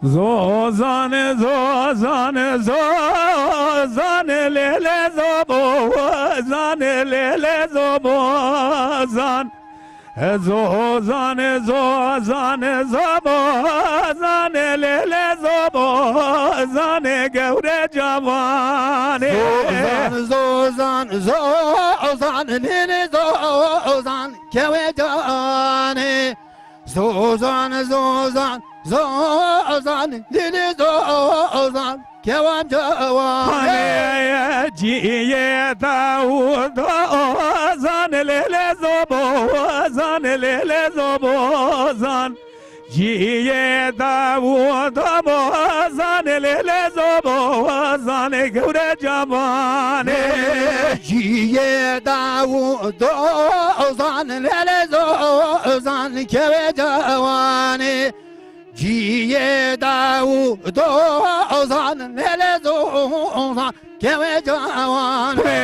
Zozan, zozan, zozan, lele zobozan, lele zobozan. Zozan, zozan, zobozan, lele zobozan, gevre cavane. Zozan, zozan, lele zozan, gevre cavane. Zozan, zozan, zozan, lele zozan, kevan cavane. Ciye Davud ozan, lele zobozan, lele zobozan. Ciye Davud ozan, lele zobozan, gevre cavane. Ciye Davud ozan, lele zozan, keve cavane. Ciye Davud ozan, lele zozan, keve cavane.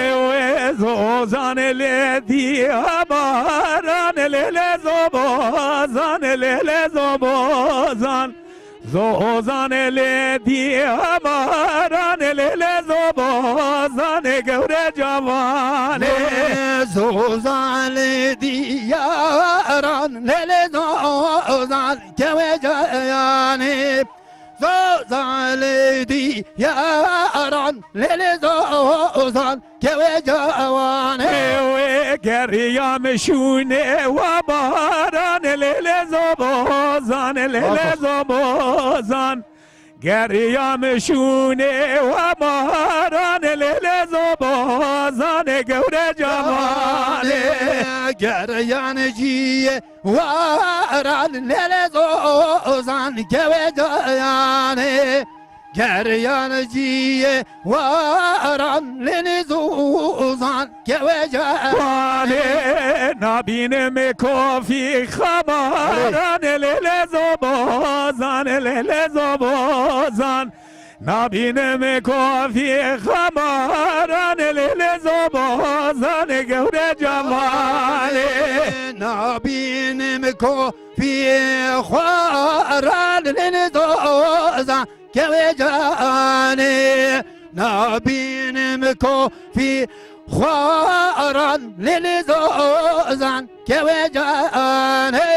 Zozan le diyabaran, lele zobozan, lele zobozan. Zozan le diyabaran, lele zobozan, gevre cavane. Zozan diyaran, lele zozan, keve cavane. Zozan diyaran, lele zozan, keve cavane. Geriyam şune vabaran, lele zobozan, lele zobozan. Geriyam şune vabaran, lele zobozan, gevre cavane. Geryan ciye varan, lele zozan, keve cavane. Geryan ciye varan, lele zozan, keve cavane. Nabinim kofi khabaran, lele zobozan, lele zobozan. Nabinim kofi khabaran, lele zobozan, gevre cavane. Nabinim kofi khwaran, lele zozan, keve cavane. Nabinim kofi khwaran, lele zozan, keve cavane.